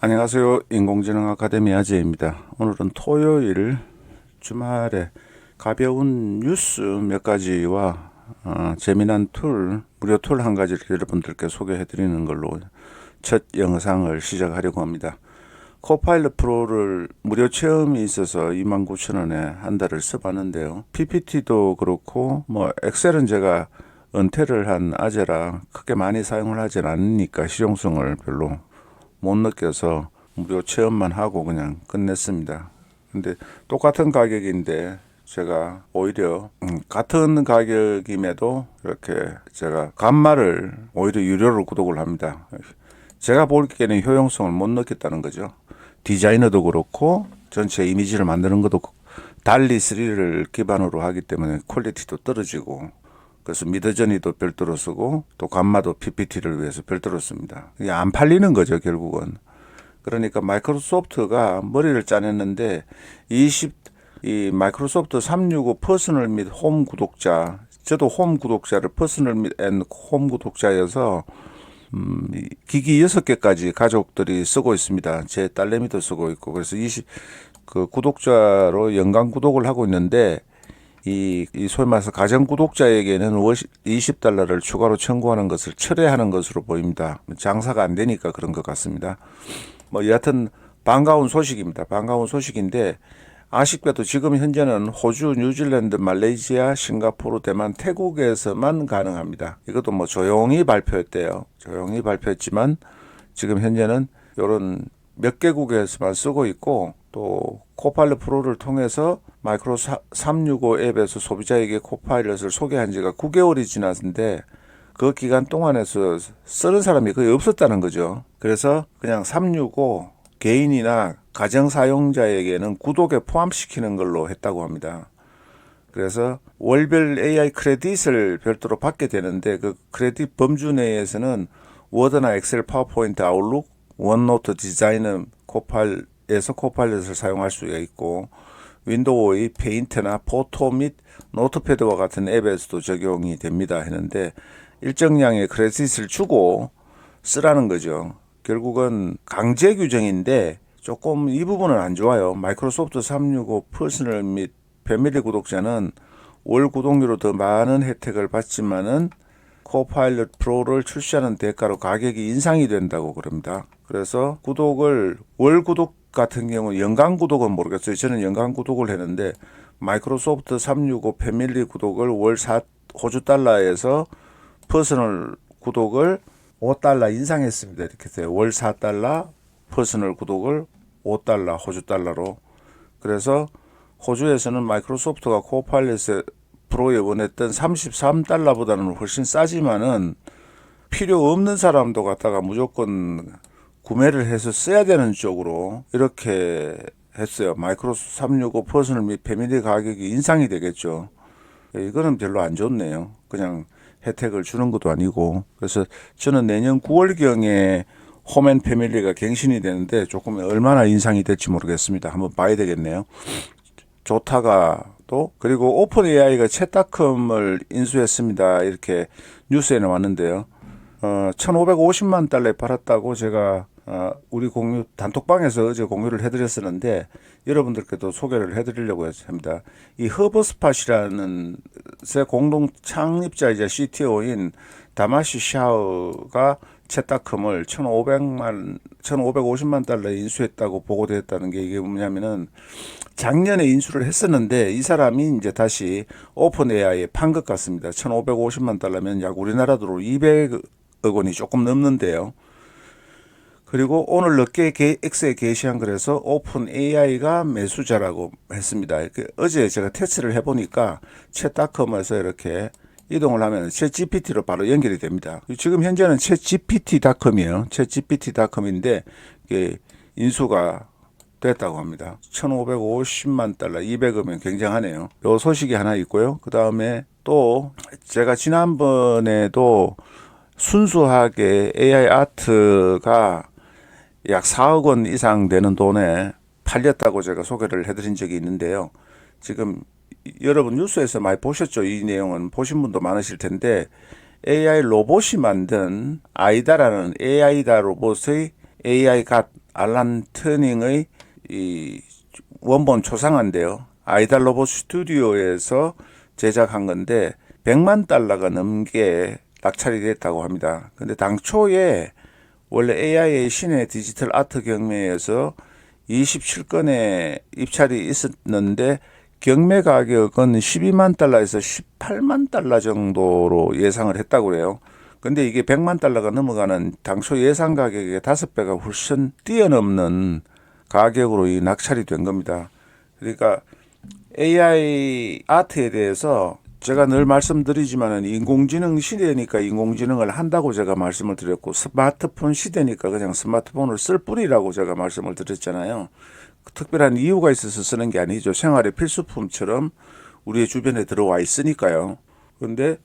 안녕하세요. 인공지능 아카데미 아재입니다. 오늘은 토요일 주말에 가벼운 뉴스 몇 가지와 재미난 무료 툴 한 가지를 여러분들께 소개해 드리는 걸로 첫 영상을 시작하려고 합니다. 코파일럿 프로를 무료 체험이 있어서 29,000원에 한 달을 써봤는데요. PPT도 그렇고 엑셀은 제가 은퇴를 한 아재라 크게 많이 사용을 하진 않으니까 실용성을 별로 못 느껴서 무료 체험만 하고 그냥 끝냈습니다. 근데 똑같은 가격인데 제가 오히려 같은 가격임에도 이렇게 제가 간말을 오히려 유료로 구독을 합니다. 제가 보기에는 효용성을 못 느꼈다는 거죠. 디자이너도 그렇고 전체 이미지를 만드는 것도 달리 3를 기반으로 하기 때문에 퀄리티도 떨어지고, 그래서 미드저니도 별도로 쓰고 또 감마도 PPT를 위해서 별도로 씁니다. 이게 안 팔리는 거죠, 결국은. 그러니까 마이크로소프트가 머리를 짜냈는데 이 마이크로소프트 365 퍼스널 및 홈 구독자, 저도 홈 구독자를 퍼스널 및 홈 구독자여서 기기 6개까지 가족들이 쓰고 있습니다. 제 딸내미도 쓰고 있고, 그래서 그 구독자로 연간 구독을 하고 있는데 이 소위 말해서 가정 구독자에게는 월 $20를 추가로 청구하는 것을 철회하는 것으로 보입니다. 장사가 안 되니까 그런 것 같습니다. 여하튼 반가운 소식입니다. 반가운 소식인데, 아쉽게도 지금 현재는 호주, 뉴질랜드, 말레이시아, 싱가포르, 대만, 태국에서만 가능합니다. 이것도 조용히 발표했대요. 조용히 발표했지만 지금 현재는 이런 몇 개국에서만 쓰고 있고, 또 코파일럿 프로를 통해서 마이크로 365 앱에서 소비자에게 코파일럿을 소개한 지가 9개월이 지났는데 그 기간 동안에서 쓰는 사람이 거의 없었다는 거죠. 그래서 그냥 365 개인이나 가정 사용자에게는 구독에 포함시키는 걸로 했다고 합니다. 그래서 월별 AI 크레딧을 별도로 받게 되는데, 그 크레딧 범주 내에서는 워드나 엑셀, 파워포인트, 아웃룩, 원노트, 디자이너, 코파일에서 코파일럿을 사용할 수가 있고, 윈도우의 페인트나 포토 및 노트패드와 같은 앱에서도 적용이 됩니다 했는데, 일정량의 크레딧을 주고 쓰라는 거죠. 결국은 강제 규정인데 조금 이 부분은 안 좋아요. 마이크로소프트 365 퍼스널 및 패밀리 구독자는 월 구독료로 더 많은 혜택을 받지만은 코파일럿 프로를 출시하는 대가로 가격이 인상이 된다고 그럽니다. 그래서 월 구독 같은 경우, 연간 구독은 모르겠어요. 저는 연간 구독을 했는데 마이크로소프트 365 패밀리 구독을 월 호주 달러에서 퍼스널 구독을 $5 인상했습니다. 이렇게 돼요. 월 $4, 퍼스널 구독을 $5 호주 달러로. 그래서 호주에서는 마이크로소프트가 코파일럿 프로에 원했던 $33보다는 훨씬 싸지만은 필요 없는 사람도 갖다가 무조건 구매를 해서 써야 되는 쪽으로 이렇게 했어요. 마이크로소프트 365 퍼스널 및 패밀리 가격이 인상이 되겠죠. 이거는 별로 안 좋네요. 그냥 혜택을 주는 것도 아니고. 그래서 저는 내년 9월경에 홈앤 패밀리가 갱신이 되는데 조금 얼마나 인상이 될지 모르겠습니다. 한번 봐야 되겠네요. 조타가 또, 그리고 오픈 AI가 챗닷컴을 인수했습니다. 이렇게 뉴스에 나왔는데요. $1,550만 팔았다고 제가 우리 공유 단톡방에서 어제 공유를 해드렸었는데 여러분들께도 소개를 해드리려고 합니다. 이 허버스팟이라는 새 공동 창립자이자 CTO인 다마시 샤오가 챗닷컴을 $1,550만 인수했다고 보고됐다는 게, 이게 뭐냐면은 작년에 인수를 했었는데 이 사람이 이제 다시 오픈 AI에 판 것 같습니다. $1,550만 약 우리나라 돈으로 200억 원이 조금 넘는데요. 그리고 오늘 늦게 X에 게시한 글에서 오픈 AI가 매수자라고 했습니다. 어제 제가 테스트를 해보니까 챗닷컴에서 이렇게 이동을 하면 챗GPT로 바로 연결이 됩니다. 지금 현재는 챗GPT.com이에요. 챗GPT.com인데 이게 인수가 됐다고 합니다. $1,550만, 200억이면 굉장하네요. 요 소식이 하나 있고요. 그 다음에 또 제가 지난번에도 순수하게 AI 아트가 약 4억 원 이상 되는 돈에 팔렸다고 제가 소개를 해드린 적이 있는데요. 지금 여러분 뉴스에서 많이 보셨죠? 이 내용은 보신 분도 많으실 텐데, AI 로봇이 만든 아이다라는 AI다 로봇의 AI 갓 알란 트닝의 이 원본 초상화인데요. 아이달 로봇 스튜디오에서 제작한 건데 100만 달러가 넘게 낙찰이 됐다고 합니다. 근데 당초에 원래 AI의 신의 디지털 아트 경매에서 27건의 입찰이 있었는데 경매 가격은 12만 달러에서 18만 달러 정도로 예상을 했다고 그래요. 근데 이게 100만 달러가 넘어가는 당초 예상 가격의 5배가 훨씬 뛰어넘는 가격으로 이 낙찰이 된 겁니다. 그러니까 AI 아트에 대해서 제가 늘 말씀드리지만은 인공지능 시대니까 인공지능을 한다고 제가 말씀을 드렸고, 스마트폰 시대니까 그냥 스마트폰을 쓸 뿐이라고 제가 말씀을 드렸잖아요. 특별한 이유가 있어서 쓰는 게 아니죠. 생활의 필수품처럼 우리의 주변에 들어와 있으니까요. 그런데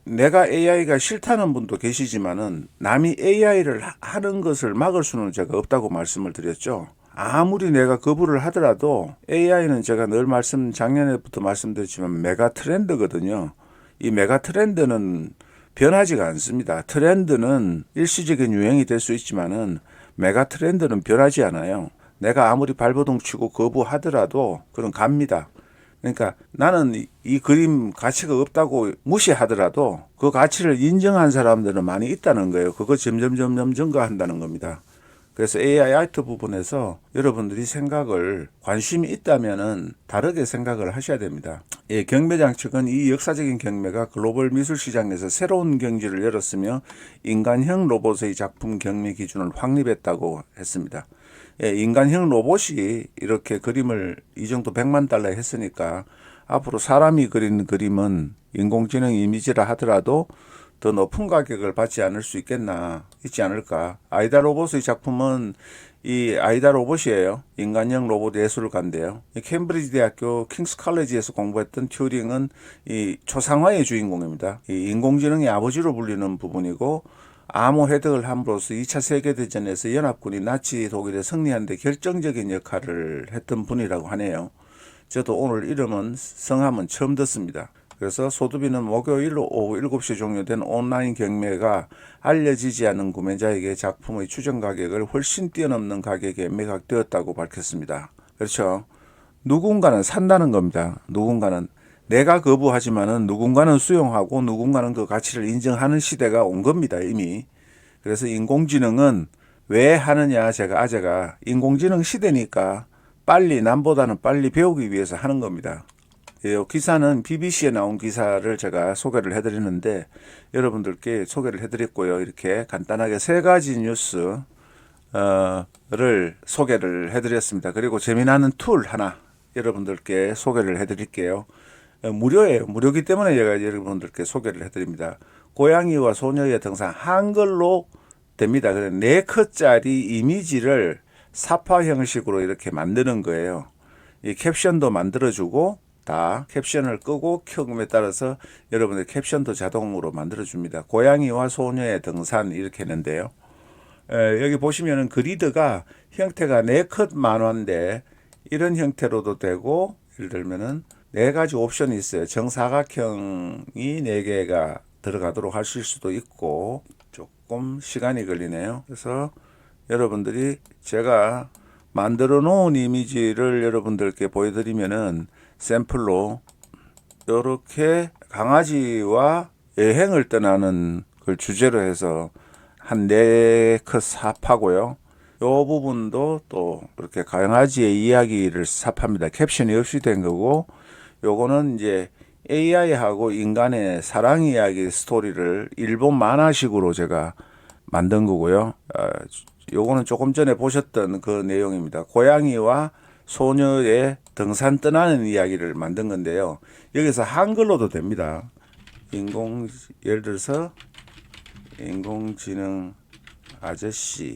내가 AI가 싫다는 분도 계시지만은 남이 AI를 하는 것을 막을 수는 제가 없다고 말씀을 드렸죠. 아무리 내가 거부를 하더라도 AI는 제가 늘 작년에부터 말씀드렸지만 메가 트렌드거든요. 이 메가 트렌드는 변하지가 않습니다. 트렌드는 일시적인 유행이 될 수 있지만은 메가 트렌드는 변하지 않아요. 내가 아무리 발버둥 치고 거부하더라도 그건 갑니다. 그러니까 나는 이 그림 가치가 없다고 무시하더라도 그 가치를 인정한 사람들은 많이 있다는 거예요. 그거 점점 증가한다는 겁니다. 그래서 AI 아트 부분에서 여러분들이 생각을 관심이 있다면은 다르게 생각을 하셔야 됩니다. 예, 경매장 측은 이 역사적인 경매가 글로벌 미술 시장에서 새로운 경지를 열었으며 인간형 로봇의 작품 경매 기준을 확립했다고 했습니다. 예, 인간형 로봇이 이렇게 그림을 이 정도 100만 달러에 했으니까 앞으로 사람이 그린 그림은 인공지능 이미지라 하더라도 더 높은 가격을 받지 않을 수 있지 않을까. 아이다 로봇의 작품은 이 아이다 로봇이에요. 인간형 로봇 예술가인데요. 캠브리지 대학교 킹스 칼리지에서 공부했던 튜링은 이 초상화의 주인공입니다. 이 인공지능의 아버지로 불리는 부분이고, 암호 획득을 함으로써 2차 세계대전에서 연합군이 나치 독일에 승리하는 데 결정적인 역할을 했던 분이라고 하네요. 저도 오늘 성함은 처음 듣습니다. 그래서 소두비는 목요일 오후 7시 종료된 온라인 경매가 알려지지 않은 구매자에게 작품의 추정 가격을 훨씬 뛰어넘는 가격에 매각되었다고 밝혔습니다. 그렇죠. 누군가는 산다는 겁니다. 누군가는. 내가 거부하지만은 누군가는 수용하고 누군가는 그 가치를 인정하는 시대가 온 겁니다, 이미. 그래서 인공지능은 왜 하느냐, 제가 인공지능 시대니까 남보다는 빨리 배우기 위해서 하는 겁니다. 이 기사는 BBC에 나온 기사를 제가 소개를 해드리는데 여러분들께 소개를 해드렸고요. 이렇게 간단하게 3가지 뉴스를 소개를 해드렸습니다. 그리고 재미나는 툴 하나 여러분들께 소개를 해드릴게요. 무료예요. 무료기 때문에 제가 여러분들께 소개를 해드립니다. 고양이와 소녀의 등산 한글로 됩니다. 그래서 4컷짜리 이미지를 사파 형식으로 이렇게 만드는 거예요. 이 캡션도 만들어주고 다 캡션을 끄고 켜음에 따라서 여러분들 캡션도 자동으로 만들어줍니다. 고양이와 소녀의 등산 이렇게 했는데요. 여기 보시면은 그리드가 형태가 4컷 만화인데 이런 형태로도 되고, 예를 들면은 4가지 옵션이 있어요. 정사각형이 4개가 들어가도록 하실 수도 있고, 조금 시간이 걸리네요. 그래서 여러분들이 제가 만들어 놓은 이미지를 여러분들께 보여드리면은 샘플로 이렇게 강아지와 여행을 떠나는 걸 주제로 해서 한 4컷 삽하고요. 요 부분도 또 이렇게 강아지의 이야기를 삽합니다. 캡션이 없이 된 거고, 요거는 이제 AI하고 인간의 사랑 이야기 스토리를 일본 만화식으로 제가 만든 거고요. 요거는 조금 전에 보셨던 그 내용입니다. 고양이와 소녀의 등산 떠나는 이야기를 만든 건데요. 여기서 한글로도 됩니다. 예를 들어서 인공지능 아저씨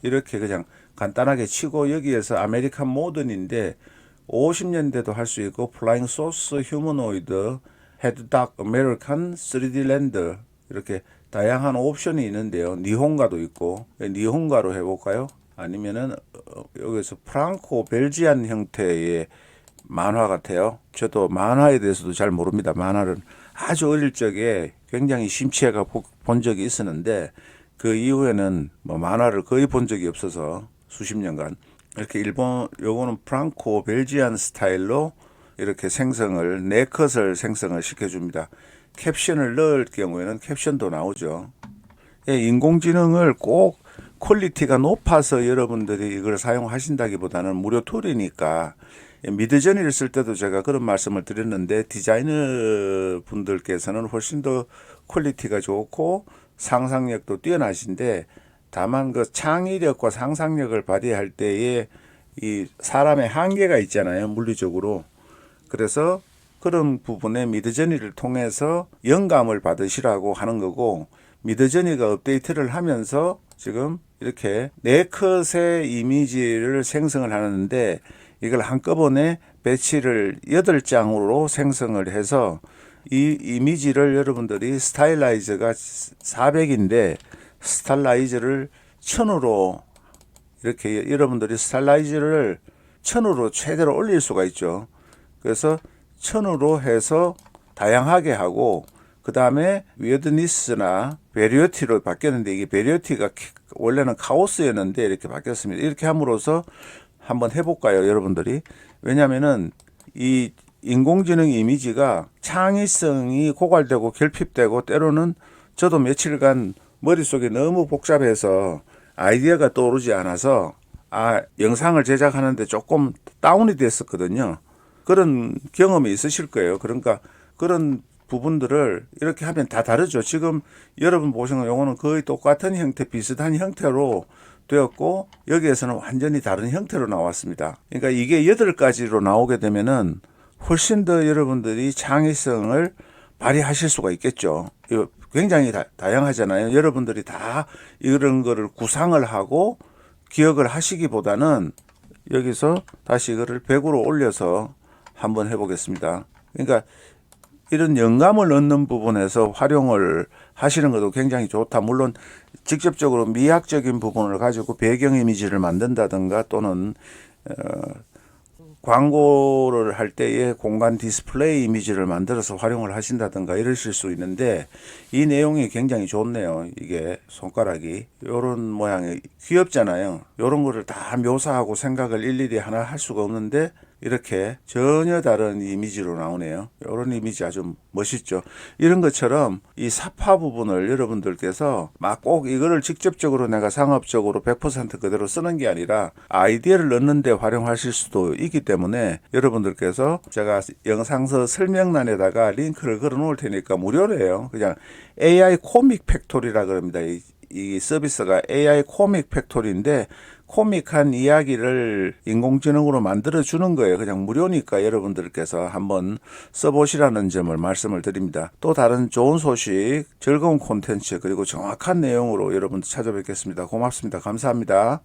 이렇게 그냥 간단하게 치고, 여기에서 아메리칸 모던인데 50년대도 할 수 있고, 플라잉 소스 휴머노이드 헤드닥 아메리칸 3D 랜드 이렇게 다양한 옵션이 있는데요. 니혼가도 있고, 니혼가로 해볼까요? 아니면은 여기서 프랑코 벨지안 형태의 만화 같아요. 저도 만화에 대해서도 잘 모릅니다. 만화를 아주 어릴 적에 굉장히 심취해가 본 적이 있었는데 그 이후에는 뭐 만화를 거의 본 적이 없어서 수십 년간. 이렇게 일본, 요거는 프랑코 벨지안 스타일로 이렇게 생성을, 네 컷을 생성을 시켜줍니다. 캡션을 넣을 경우에는 캡션도 나오죠. 예, 인공지능을 꼭 퀄리티가 높아서 여러분들이 이걸 사용하신다기보다는 무료 툴이니까, 미드저니를 쓸 때도 제가 그런 말씀을 드렸는데, 디자이너 분들께서는 훨씬 더 퀄리티가 좋고 상상력도 뛰어나신데, 다만 그 창의력과 상상력을 발휘할 때에 이 사람의 한계가 있잖아요, 물리적으로. 그래서 그런 부분에 미드저니를 통해서 영감을 받으시라고 하는 거고, 미드저니가 업데이트를 하면서 지금 이렇게 네 컷의 이미지를 생성을 하는데, 이걸 한꺼번에 배치를 8장으로 생성을 해서 이 이미지를 여러분들이 스타일라이저가 400인데 스타일라이저를 1000으로 이렇게 여러분들이 스타일라이저를 1000으로 최대로 올릴 수가 있죠. 그래서 1000으로 해서 다양하게 하고, 그 다음에 위어드니스나 베리어티로 바뀌었는데, 이게 베리어티가 원래는 카오스였는데 이렇게 바뀌었습니다. 이렇게 함으로써 한번 해볼까요, 여러분들이? 왜냐하면은 이 인공지능 이미지가 창의성이 고갈되고 결핍되고, 때로는 저도 며칠간 머릿속이 너무 복잡해서 아이디어가 떠오르지 않아서 영상을 제작하는데 조금 다운이 됐었거든요. 그런 경험이 있으실 거예요. 그러니까 그런 부분들을 이렇게 하면 다 다르죠. 지금 여러분 보시는 요거는 거의 똑같은 형태, 비슷한 형태로 되었고, 여기에서는 완전히 다른 형태로 나왔습니다. 그러니까 이게 8가지로 나오게 되면은 훨씬 더 여러분들이 창의성을 발휘하실 수가 있겠죠. 이거 굉장히 다양하잖아요. 여러분들이 다 이런 거를 구상을 하고 기억을 하시기보다는 여기서 다시 이거를 100으로 올려서 한번 해보겠습니다. 그러니까 이런 영감을 얻는 부분에서 활용을 하시는 것도 굉장히 좋다. 물론 직접적으로 미학적인 부분을 가지고 배경 이미지를 만든다든가, 또는 광고를 할 때에 공간 디스플레이 이미지를 만들어서 활용을 하신다든가 이러실 수 있는데, 이 내용이 굉장히 좋네요. 이게 손가락이 요런 모양이 귀엽잖아요. 요런 거를 다 묘사하고 생각을 일일이 하나 할 수가 없는데 이렇게 전혀 다른 이미지로 나오네요. 이런 이미지 아주 멋있죠. 이런 것처럼 이 사파 부분을 여러분들께서 막 꼭 이거를 직접적으로 내가 상업적으로 100% 그대로 쓰는 게 아니라 아이디어를 넣는데 활용하실 수도 있기 때문에, 여러분들께서 제가 영상서 설명란에다가 링크를 걸어 놓을 테니까 무료래요. 그냥 AI 코믹 팩토리라 그럽니다. 이 서비스가 AI 코믹 팩토리인데, 코믹한 이야기를 인공지능으로 만들어 주는 거예요. 그냥 무료니까 여러분들께서 한번 써보시라는 점을 말씀을 드립니다. 또 다른 좋은 소식, 즐거운 콘텐츠, 그리고 정확한 내용으로 여러분들 찾아뵙겠습니다. 고맙습니다. 감사합니다.